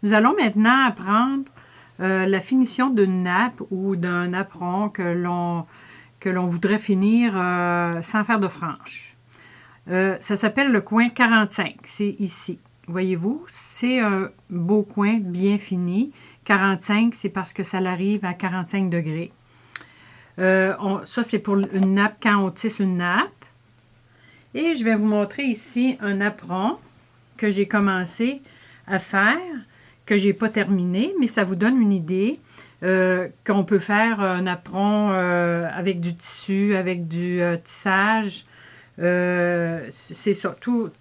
Nous allons maintenant apprendre la finition d'une nappe ou d'un napperon que l'on voudrait finir sans faire de franges. Ça s'appelle le coin 45, c'est ici. Voyez-vous, c'est un beau coin bien fini. 45, c'est parce que ça l'arrive à 45 degrés. Ça, c'est pour une nappe, quand on tisse une nappe. Et je vais vous montrer ici un napperon que j'ai commencé à faire, que je n'ai pas terminé, mais ça vous donne une idée qu'on peut faire un napperon avec du tissu, avec du tissage. C'est ça, toute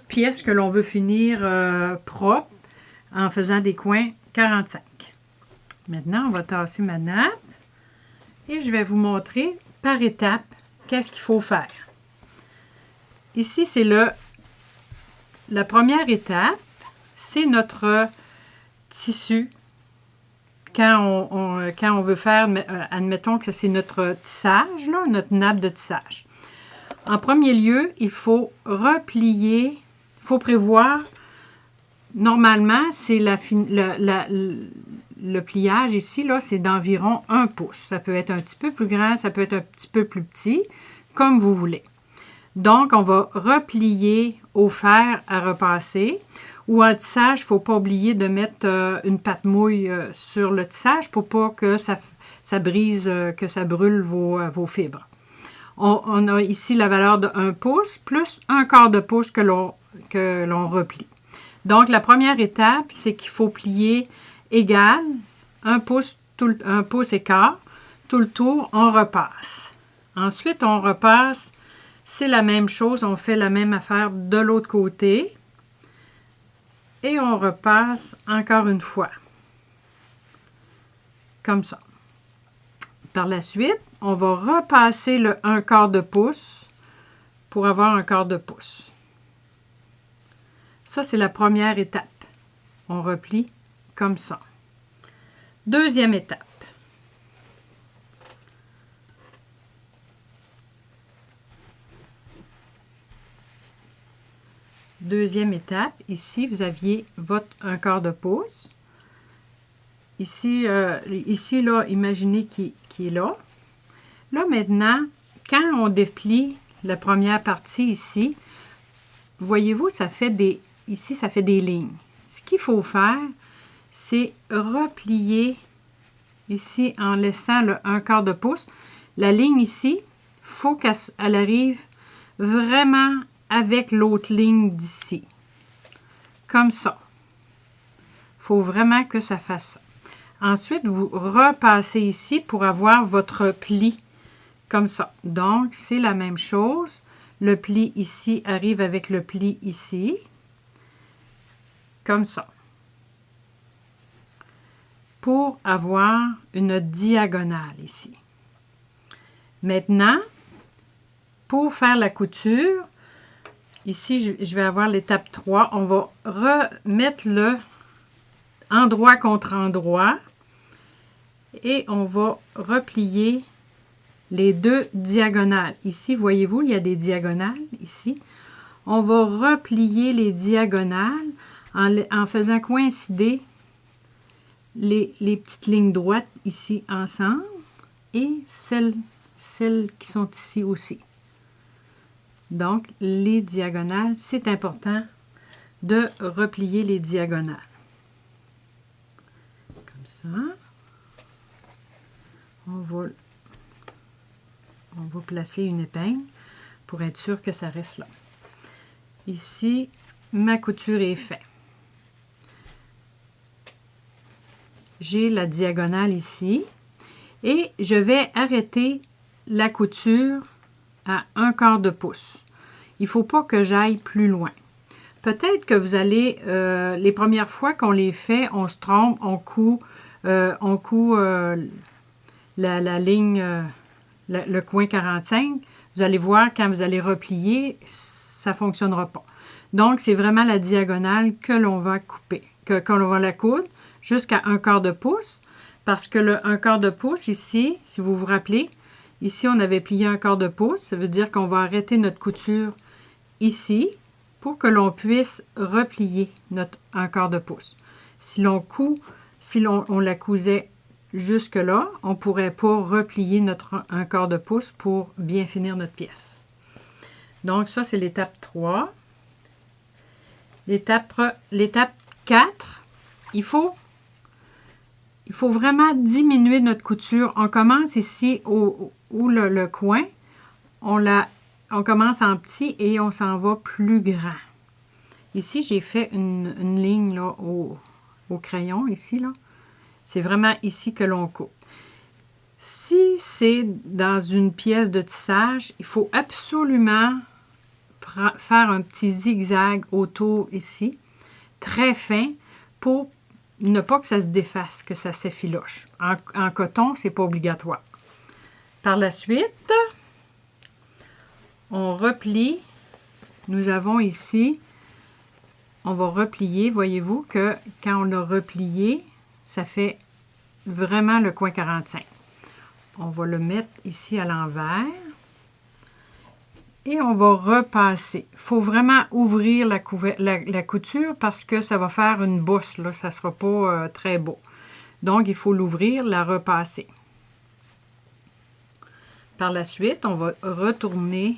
pièce que l'on veut finir propre en faisant des coins 45. Maintenant, on va tasser ma nappe et je vais vous montrer par étapes qu'est-ce qu'il faut faire. Ici, c'est la première étape, c'est notre tissu. Quand on veut faire, admettons que c'est notre tissage, là, notre nappe de tissage. En premier lieu, il faut replier, il faut prévoir, normalement, c'est le pliage ici, là, c'est d'environ 1 pouce. Ça peut être un petit peu plus grand, ça peut être un petit peu plus petit, comme vous voulez. Donc, on va replier au fer à repasser. Ou en tissage, il ne faut pas oublier de mettre une pâte mouille sur le tissage pour pas que ça brise, que ça brûle vos fibres. On a ici la valeur de 1 pouce plus 1/4 de pouce que l'on replie. Donc, la première étape, c'est qu'il faut plier égal, 1 pouce, 1 pouce et quart, tout le tour, on repasse. Ensuite, on repasse, c'est la même chose, on fait la même affaire de l'autre côté. Et on repasse encore une fois. Comme ça. Par la suite, on va repasser le 1/4 de pouce pour avoir 1/4 de pouce. Ça, c'est la première étape. On replie comme ça. Deuxième étape. Deuxième étape, ici, vous aviez votre 1/4 de pouce. Ici, là, imaginez qu'il est là. Là, maintenant, quand on déplie la première partie ici, voyez-vous, ici, ça fait des lignes. Ce qu'il faut faire, c'est replier ici en laissant le 1/4 de pouce. La ligne ici, il faut qu'elle arrive vraiment avec l'autre ligne d'ici. Comme ça. Il faut vraiment que ça fasse ça. Ensuite, vous repassez ici pour avoir votre pli. Comme ça. Donc, c'est la même chose. Le pli ici arrive avec le pli ici. Comme ça. Pour avoir une diagonale ici. Maintenant, pour faire la couture, ici, je vais avoir l'étape 3. On va remettre le endroit contre endroit et on va replier les deux diagonales. Ici, voyez-vous, il y a des diagonales ici. On va replier les diagonales en faisant coïncider les petites lignes droites ici ensemble et celles qui sont ici aussi. Donc, les diagonales, c'est important de replier les diagonales. Comme ça. On va placer une épingle pour être sûr que ça reste là. Ici, ma couture est faite. J'ai la diagonale ici et je vais arrêter la couture à 1/4 de pouce. Il ne faut pas que j'aille plus loin. Peut-être que vous allez, les premières fois qu'on les fait, on se trompe, on coud la ligne, le coin 45. Vous allez voir, quand vous allez replier, ça ne fonctionnera pas. Donc, c'est vraiment la diagonale que l'on va couper, que l'on va la coudre jusqu'à 1/4 de pouce, parce que le 1/4 de pouce ici, si vous vous rappelez, ici, on avait plié 1/4 de pouce. Ça veut dire qu'on va arrêter notre couture ici pour que l'on puisse replier notre 1/4 de pouce. Si on la cousait jusque-là, on ne pourrait pas replier un quart de pouce pour bien finir notre pièce. Donc, ça, c'est l'étape 3. L'étape 4, il faut vraiment diminuer notre couture. On commence ici où le coin. On commence en petit et on s'en va plus grand. Ici, j'ai fait une ligne là, au crayon, ici, là. C'est vraiment ici que l'on coupe. Si c'est dans une pièce de tissage, il faut absolument faire un petit zigzag autour ici, très fin, pour ne pas que ça se défasse, que ça s'effiloche. En coton, ce n'est pas obligatoire. Par la suite, on replie. Nous avons ici, on va replier. Voyez-vous que quand on l'a replié, ça fait vraiment le coin 45. On va le mettre ici à l'envers. Et on va repasser. Il faut vraiment ouvrir la couture parce que ça va faire une bosse, là. Ça ne sera pas très beau. Donc, il faut l'ouvrir, la repasser. Par la suite, on va retourner.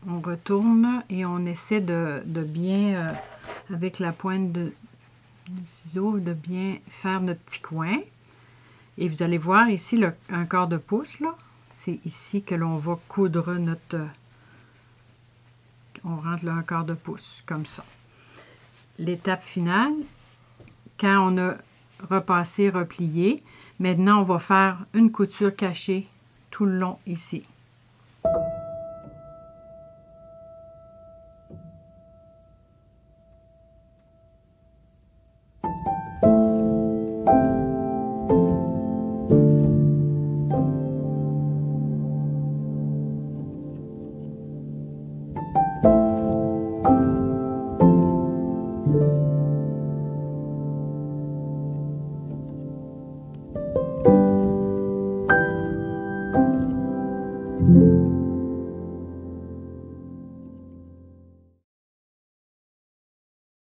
On retourne et on essaie de bien, avec la pointe de ciseau, de bien faire notre petit coin. Et vous allez voir ici un quart de pouce, là. C'est ici que l'on va coudre notre... On rentre là un quart de pouce, comme ça. L'étape finale, quand on a repassé, replié, maintenant on va faire une couture cachée tout le long ici.